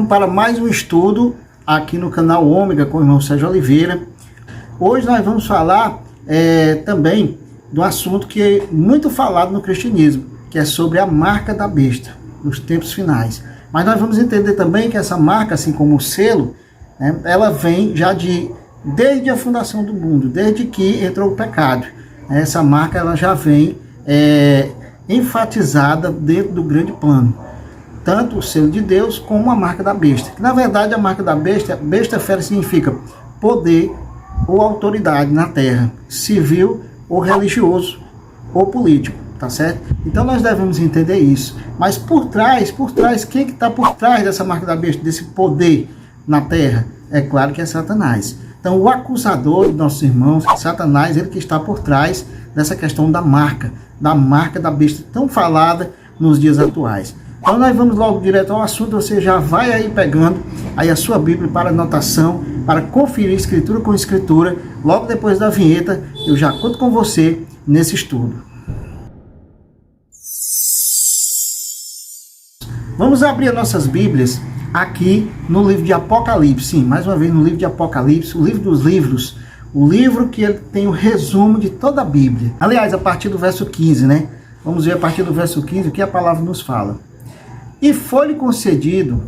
Para mais um estudo aqui no canal Ômega com o irmão Sérgio Oliveira. Hoje nós vamos falar também de um assunto que é muito falado no cristianismo, que é sobre a marca da besta, nos tempos finais. Mas nós vamos entender também que essa marca, assim como o selo, né, ela vem já desde a fundação do mundo, desde que entrou o pecado. Essa marca ela já vem enfatizada dentro do grande plano. Tanto o selo de Deus como a marca da besta. Na verdade, a marca da besta fera significa poder ou autoridade na terra, civil ou religioso ou político, tá certo? Então nós devemos entender isso. Mas por trás, quem que está por trás dessa marca da besta, desse poder na terra? É claro que é Satanás. Então o acusador de nossos irmãos, Satanás, ele que está por trás dessa questão da marca da besta tão falada nos dias atuais. Então nós vamos logo direto ao assunto. Você já vai aí pegando aí a sua Bíblia para anotação, para conferir escritura com escritura. Logo depois da vinheta eu já conto com você nesse estudo. Vamos abrir as nossas Bíblias aqui no livro de Apocalipse. Sim, mais uma vez no livro de Apocalipse, o livro dos livros, o livro que ele tem o resumo de toda a Bíblia. Aliás, a partir do verso 15, né? Vamos ver a partir do verso 15 o que a palavra nos fala. E foi-lhe concedido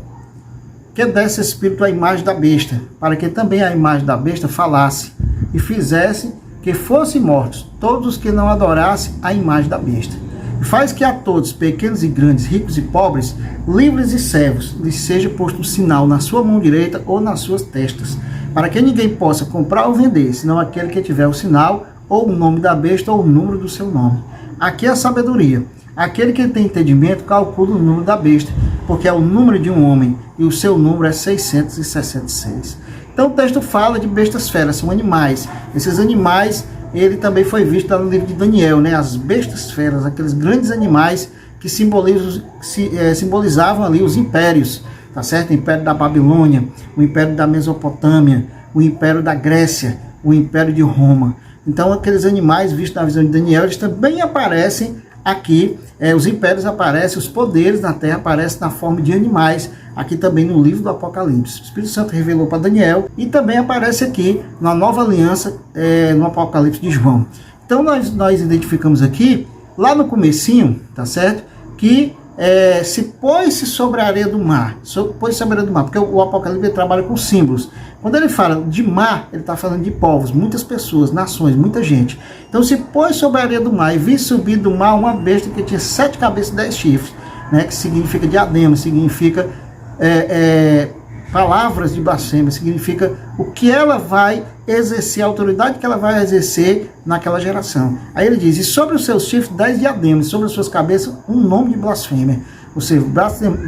que desse espírito à imagem da besta, para que também a imagem da besta falasse, e fizesse que fossem mortos todos os que não adorassem a imagem da besta. E faz que a todos, pequenos e grandes, ricos e pobres, livres e servos, lhes seja posto um sinal na sua mão direita ou nas suas testas, para que ninguém possa comprar ou vender, senão aquele que tiver o sinal, ou o nome da besta, ou o número do seu nome. Aqui é a sabedoria. Aquele que tem entendimento calcula o número da besta, porque é o número de um homem, e o seu número é 666. Então o texto fala de bestas feras, são animais. Esses animais, ele também foi visto lá no livro de Daniel, né? As bestas feras, aqueles grandes animais que simbolizavam ali os impérios, tá certo? O império da Babilônia, o império da Mesopotâmia, o império da Grécia, o império de Roma. Então aqueles animais vistos na visão de Daniel, eles também aparecem aqui, os impérios aparecem, os poderes na terra aparecem na forma de animais, aqui também no livro do Apocalipse. O Espírito Santo revelou para Daniel e também aparece aqui na nova aliança, no Apocalipse de João. Então nós identificamos aqui, lá no comecinho, tá certo? Que se pôs-se sobre a areia do mar, porque o Apocalipse trabalha com símbolos. Quando ele fala de mar, ele está falando de povos, muitas pessoas, nações, muita gente. Então se pôs sobre a areia do mar e vi subir do mar uma besta que tinha 7 cabeças e 10 chifres, né, que significa diadema, significa palavras de blasfêmia, significa o que ela vai exercer, a autoridade que ela vai exercer naquela geração. Aí ele diz, e sobre os seus chifres 10 diademas, e sobre as suas cabeças um nome de blasfêmia, ou seja,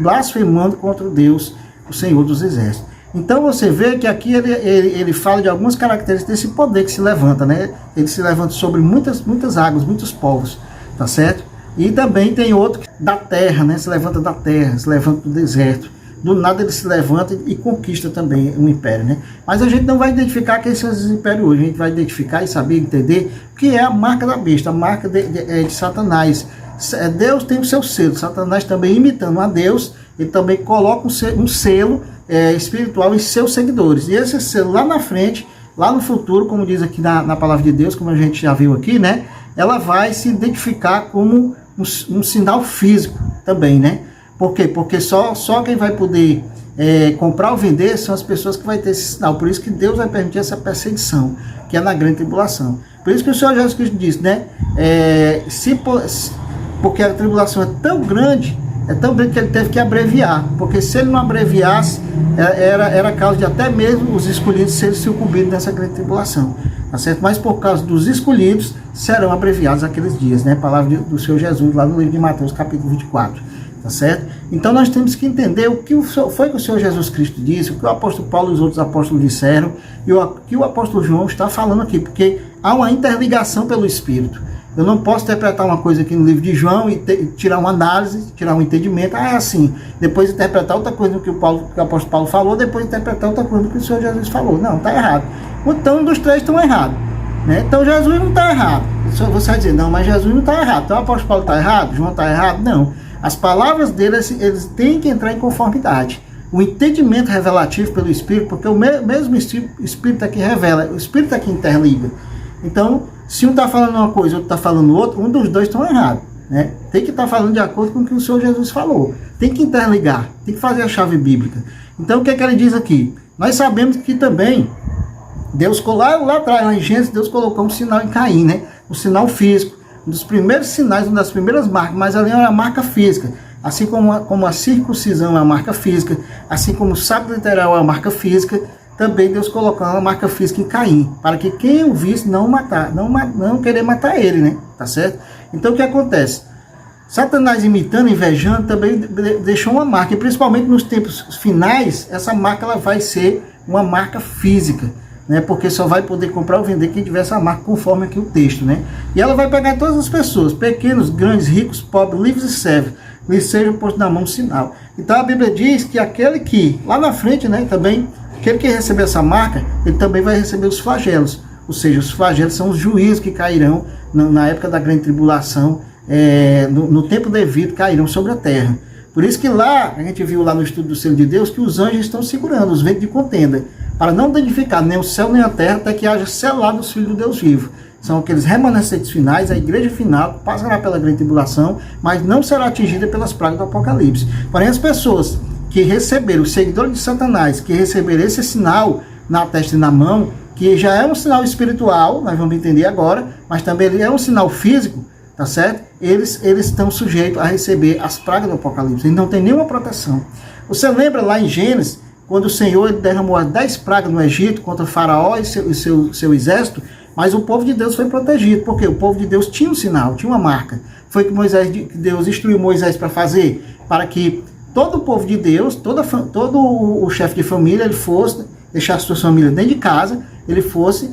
blasfemando contra o Deus, o Senhor dos Exércitos. Então você vê que aqui ele fala de algumas características desse poder que se levanta, né? Ele se levanta sobre muitas águas, muitos povos, tá certo? E também tem outro da terra, né? Se levanta da terra, se levanta do deserto. Do nada ele se levanta e conquista também um império, né? Mas a gente não vai identificar quem são esses impérios hoje. A gente vai identificar e saber entender o que é a marca da besta, a marca de Satanás. Deus tem o seu selo. Satanás também, imitando a Deus, ele também coloca um selo espiritual em seus seguidores. E esse selo lá na frente, lá no futuro, como diz aqui na palavra de Deus, como a gente já viu aqui, né? Ela vai se identificar como um sinal físico também, né? Por quê? Porque só quem vai poder comprar ou vender são as pessoas que vai ter esse sinal. Por isso que Deus vai permitir essa perseguição, que é na grande tribulação. Por isso que o Senhor Jesus Cristo disse, né? Porque a tribulação é tão grande que ele teve que abreviar. Porque se ele não abreviasse, era causa de até mesmo os escolhidos serem sucumbidos nessa grande tribulação. Tá certo? Mas por causa dos escolhidos, serão abreviados aqueles dias, né? A palavra do Senhor Jesus, lá no livro de Mateus, capítulo 24. Tá certo? Então nós temos que entender o que foi que o Senhor Jesus Cristo disse, o que o apóstolo Paulo e os outros apóstolos disseram, e o que o apóstolo João está falando aqui, porque há uma interligação pelo Espírito. Eu não posso interpretar uma coisa aqui no livro de João e tirar uma análise, tirar um entendimento, é assim, depois interpretar outra coisa do que o apóstolo Paulo falou, depois interpretar outra coisa do que o Senhor Jesus falou. Não, está errado. Então um dos três estão errados, né? Então Jesus não está errado. Você vai dizer, não, mas Jesus não está errado. Então o apóstolo Paulo está errado, João está errado? Não. As palavras dele, eles têm que entrar em conformidade. o entendimento revelativo pelo Espírito, porque o mesmo Espírito é que revela, o Espírito é que interliga. Então, se um está falando uma coisa e outro está falando outra, um dos dois estão errados, né? Tem que estar falando de acordo com o que o Senhor Jesus falou. Tem que interligar, tem que fazer a chave bíblica. Então, o que é que ele diz aqui? Nós sabemos que também, Deus, lá atrás, lá em Gênesis, Deus colocou um sinal em Caim, né? Um sinal físico, um dos primeiros sinais, uma das primeiras marcas, mas ali é uma marca física. Assim como a circuncisão é uma marca física, assim como o sábado literal é uma marca física, também Deus colocou uma marca física em Caim, para que quem o visse não querer matar ele, né? Tá certo? Então o que acontece? Satanás imitando, invejando, também deixou uma marca, e principalmente nos tempos finais, essa marca ela vai ser uma marca física, né? Porque só vai poder comprar ou vender quem tiver essa marca, conforme aqui o texto, né? E ela vai pegar todas as pessoas, pequenos, grandes, ricos, pobres, livres e servos, lhe seja posto na mão um sinal. Então a Bíblia diz que aquele que, lá na frente, né, também, aquele que receber essa marca, ele também vai receber os flagelos. Ou seja, os flagelos são os juízos que cairão na época da grande tribulação, no tempo devido, cairão sobre a terra. Por isso que lá, a gente viu lá no estudo do selo de Deus, que os anjos estão segurando os ventos de contenda, para não danificar nem o céu nem a terra, até que haja selado os filhos do Deus vivo. São aqueles remanescentes finais, a igreja final passará pela grande tribulação, mas não será atingida pelas pragas do Apocalipse. Porém, as pessoas que receberam, os seguidores de Satanás, que receberam esse sinal na testa e na mão, que já é um sinal espiritual, nós vamos entender agora, mas também ele é um sinal físico, tá certo? Eles estão sujeitos a receber as pragas do Apocalipse, eles não tem nenhuma proteção. Você lembra lá em Gênesis, quando o Senhor derramou as 10 pragas no Egito contra o faraó e seu exército, mas o povo de Deus foi protegido, porque o povo de Deus tinha um sinal, tinha uma marca. Foi que Deus instruiu Moisés para fazer, para que todo o povo de Deus, todo o chefe de família, ele fosse deixar a sua família dentro de casa, ele fosse,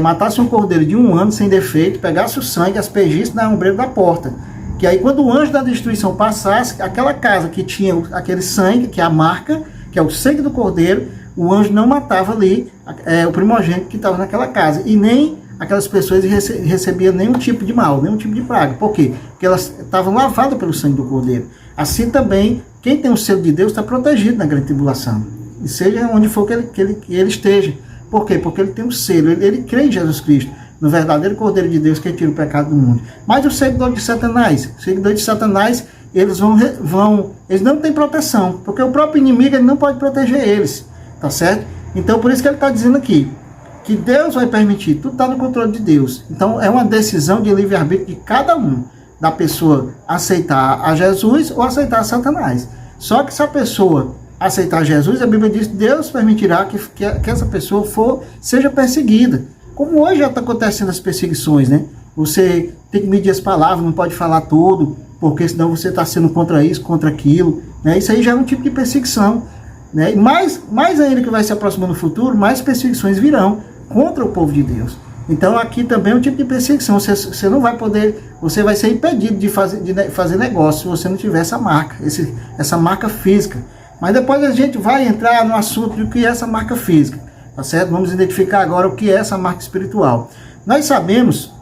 matasse um cordeiro de 1 ano sem defeito, pegasse o sangue, aspergisse na ombreira da porta. Que aí quando o anjo da destruição passasse, aquela casa que tinha aquele sangue, que é a marca, que é o sangue do cordeiro, o anjo não matava ali o primogênito que estava naquela casa, e nem aquelas pessoas recebiam nenhum tipo de mal, nenhum tipo de praga. Por quê? Porque elas estavam lavadas pelo sangue do cordeiro. Assim também, quem tem o selo de Deus está protegido na grande tribulação, e seja onde for que ele esteja. Por quê? Porque ele tem um selo, ele crê em Jesus Cristo, no verdadeiro Cordeiro de Deus que tira o pecado do mundo. Mas os seguidores de Satanás, eles não têm proteção, porque o próprio inimigo ele não pode proteger eles, tá certo? Então por isso que ele está dizendo aqui, que Deus vai permitir, tudo está no controle de Deus. Então é uma decisão de livre-arbítrio de cada um, da pessoa aceitar a Jesus ou aceitar a Satanás. Só que se a pessoa aceitar Jesus, a Bíblia diz que Deus permitirá que essa pessoa seja perseguida. Como hoje já está acontecendo as perseguições, né? Você tem que medir as palavras, não pode falar tudo, porque senão você está sendo contra isso, contra aquilo, né? Isso aí já é um tipo de perseguição, né? E mais ainda que vai se aproximando no futuro, mais perseguições virão contra o povo de Deus. Então aqui também é um tipo de perseguição. Você não vai poder, você vai ser impedido de fazer negócio se você não tiver essa marca, essa marca física. Mas depois a gente vai entrar no assunto do que é essa marca física, tá certo? Vamos identificar agora o que é essa marca espiritual. Nós sabemos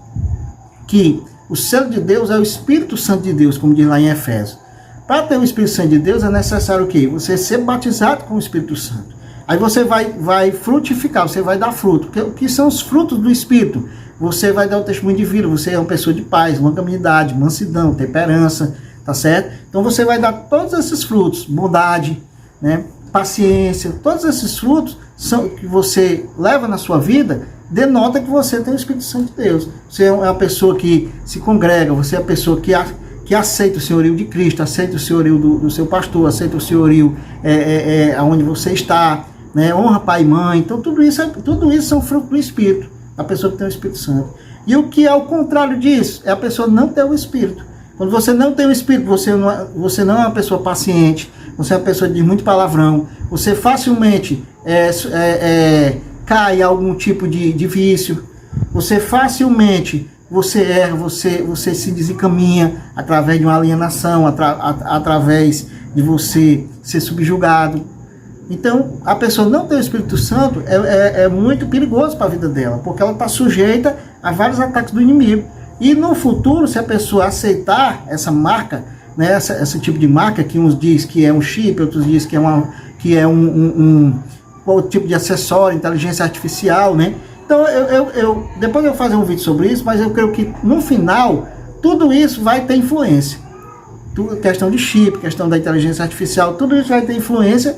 que o selo de Deus é o Espírito Santo de Deus, como diz lá em Efésios. Para ter o Espírito Santo de Deus é necessário o quê? Você ser batizado com o Espírito Santo. Aí você vai frutificar, você vai dar fruto. O que são os frutos do Espírito? Você vai dar o testemunho de vida, você é uma pessoa de paz, longanimidade, mansidão, temperança, tá certo? Então você vai dar todos esses frutos, bondade, né, paciência, todos esses frutos que você leva na sua vida, denota que você tem o Espírito Santo de Deus. Você é uma pessoa que se congrega, você é a pessoa que aceita o senhorio de Cristo, aceita o senhorio do seu pastor, aceita o senhorio onde você está, né, honra pai e mãe. Então tudo isso são frutos do Espírito, a pessoa que tem o Espírito Santo. E o que é o contrário disso? É a pessoa não ter o Espírito. Quando você não tem o Espírito, você não é uma pessoa paciente, você é uma pessoa de muito palavrão, você facilmente cai em algum tipo de vício, você facilmente erra, você se desencaminha através de uma alienação, através de você ser subjugado. Então, a pessoa não ter o Espírito Santo é muito perigoso para a vida dela, porque ela está sujeita a vários ataques do inimigo. E no futuro, se a pessoa aceitar essa marca, né, esse tipo de marca, que uns diz que é um chip, outros diz que que é um tipo de acessório, inteligência artificial, né? Então, depois eu vou fazer um vídeo sobre isso, mas eu creio que no final, tudo isso vai ter influência. Questão de chip, questão da inteligência artificial, tudo isso vai ter influência,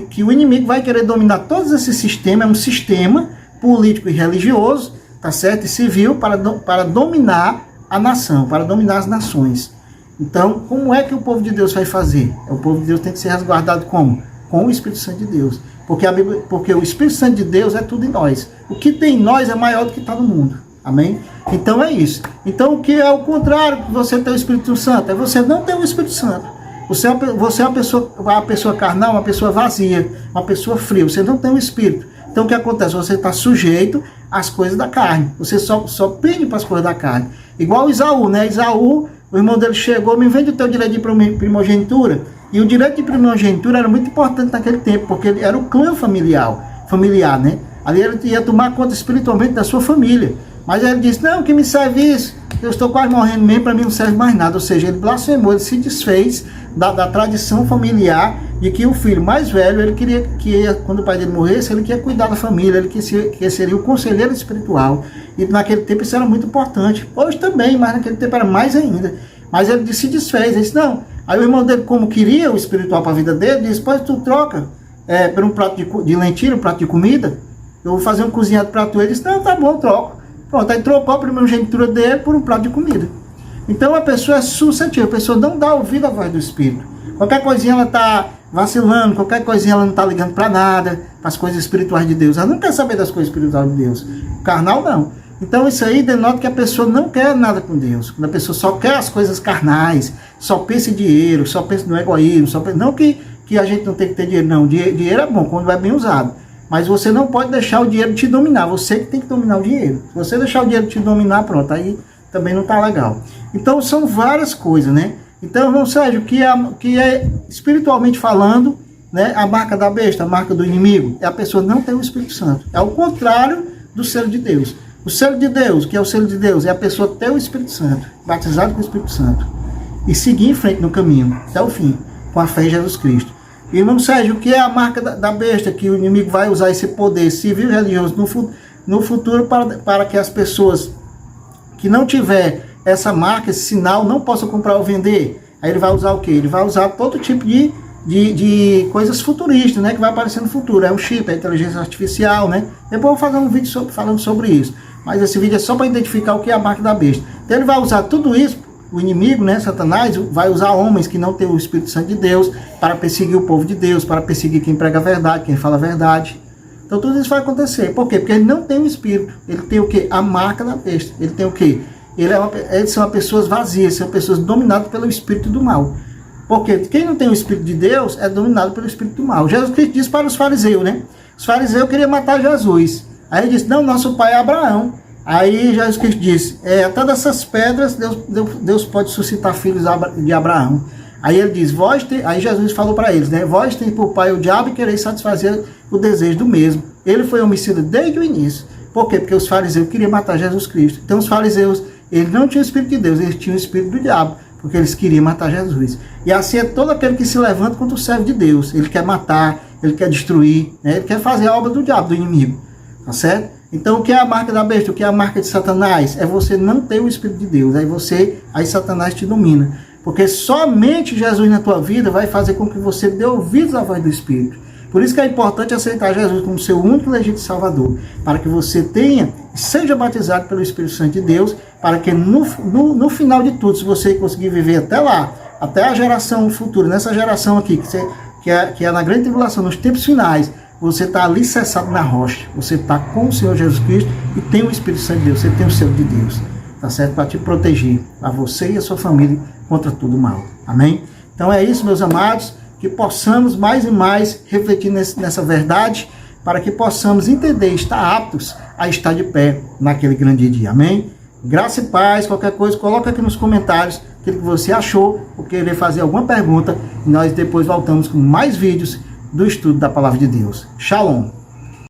que o inimigo vai querer dominar todos esses sistemas, é um sistema político e religioso, tá certo? E civil, para dominar a nação, para dominar as nações. Então, como é que o povo de Deus vai fazer? O povo de Deus tem que ser resguardado como? Com o Espírito Santo de Deus. Porque o Espírito Santo de Deus é tudo em nós. O que tem em nós é maior do que está no mundo. Amém? Então é isso. Então o que é o contrário de você ter o Espírito Santo? É você não ter o Espírito Santo. Você é uma pessoa carnal, uma pessoa vazia, uma pessoa fria. Você não tem o Espírito. Então o que acontece? Você está sujeito às coisas da carne. Você só pende para as coisas da carne. Igual Isaú, né? Isaú, o irmão dele chegou, me vende o teu direito de primogenitura. E o direito de primogenitura era muito importante naquele tempo, porque ele era o clã familiar, né? Ali ele ia tomar conta espiritualmente da sua família. Mas ele disse, não, que me serve isso? Eu estou quase morrendo mesmo, para mim não serve mais nada. Ou seja, ele blasfemou, ele se desfez da tradição familiar de que o filho mais velho, ele queria que, quando o pai dele morresse, ele queria cuidar da família, ele que seria o conselheiro espiritual. E naquele tempo isso era muito importante. Hoje também, mas naquele tempo era mais ainda. Mas ele se desfez, ele disse, não. Aí o irmão dele, como queria o espiritual para a vida dele, disse, pois tu troca por um prato de lentilha, um prato de comida, eu vou fazer um cozinhado para tu. Ele disse, não, tá bom, troco. Pronto, aí trocou a primogenitura dele por um prato de comida. Então a pessoa é suscetível, a pessoa não dá ouvido à voz do Espírito. Qualquer coisinha ela está vacilando, qualquer coisinha ela não está ligando para nada, para as coisas espirituais de Deus. Ela não quer saber das coisas espirituais de Deus. O carnal não. Então isso aí denota que a pessoa não quer nada com Deus. Quando a pessoa só quer as coisas carnais, só pensa em dinheiro, só pensa no egoísmo, não que a gente não tem que ter dinheiro, não. Dinheiro é bom quando é bem usado. Mas você não pode deixar o dinheiro te dominar. Você que tem que dominar o dinheiro. Se você deixar o dinheiro te dominar, pronto, aí também não está legal. Então são várias coisas, né? Então, irmão Sérgio, que é espiritualmente falando, né, a marca da besta, a marca do inimigo, é a pessoa não ter o Espírito Santo. É o contrário do selo de Deus. O selo de Deus, que é o selo de Deus, é a pessoa ter o Espírito Santo, batizado com o Espírito Santo, e seguir em frente no caminho, até o fim, com a fé em Jesus Cristo. Irmão Sérgio, o que é a marca da besta, que o inimigo vai usar esse poder civil e religioso no futuro para que as pessoas que não tiver essa marca, esse sinal, não possam comprar ou vender? Aí ele vai usar o quê? Ele vai usar todo tipo de coisas futuristas, né, que vai aparecer no futuro. É o chip, é a inteligência artificial, né? Depois eu vou fazer um vídeo falando sobre isso. Mas esse vídeo é só para identificar o que é a marca da besta. Então ele vai usar tudo isso. O inimigo, né, Satanás, vai usar homens que não têm o Espírito Santo de Deus para perseguir o povo de Deus, para perseguir quem prega a verdade, quem fala a verdade. Então tudo isso vai acontecer. Por quê? Porque ele não tem o Espírito. Ele tem o quê? A marca da besta. Ele tem o quê? Eles são pessoas vazias, são pessoas dominadas pelo Espírito do mal. Porque quem não tem o Espírito de Deus é dominado pelo Espírito do mal. Jesus Cristo disse para os fariseus, né? Os fariseus queriam matar Jesus. Aí ele disse, não, nosso pai é Abraão. Aí Jesus Cristo disse, até dessas pedras Deus pode suscitar filhos de Abraão. Aí ele diz, aí Jesus falou para eles, né? Vós tem por pai o diabo e quereis satisfazer o desejo do mesmo. Ele foi homicida desde o início. Por quê? Porque os fariseus queriam matar Jesus Cristo. Então os fariseus, eles não tinham o Espírito de Deus, eles tinham o Espírito do diabo, porque eles queriam matar Jesus. E assim é todo aquele que se levanta contra o servo de Deus. Ele quer matar, ele quer destruir, né? Ele quer fazer a obra do diabo, do inimigo. Tá certo? Então o que é a marca da besta? O que é a marca de Satanás? É você não ter o Espírito de Deus. Aí Satanás te domina. Porque somente Jesus na tua vida vai fazer com que você dê ouvidos à voz do Espírito. Por isso que é importante aceitar Jesus como seu único e legítimo Salvador. Para que você seja batizado pelo Espírito Santo de Deus. Para que no final de tudo, se você conseguir viver até lá, até a geração futura, nessa geração aqui, que é na grande tribulação, nos tempos finais, você está alicerçado na rocha, você está com o Senhor Jesus Cristo e tem o Espírito Santo de Deus, você tem o selo de Deus, tá certo? Para te proteger, a você e a sua família contra todo mal, amém? Então é isso, meus amados, que possamos mais e mais refletir nessa verdade, para que possamos entender, estar aptos a estar de pé naquele grande dia, amém? Graça e paz, qualquer coisa, coloca aqui nos comentários aquilo que você achou, ou querer fazer alguma pergunta, e nós depois voltamos com mais vídeos do estudo da Palavra de Deus. Shalom!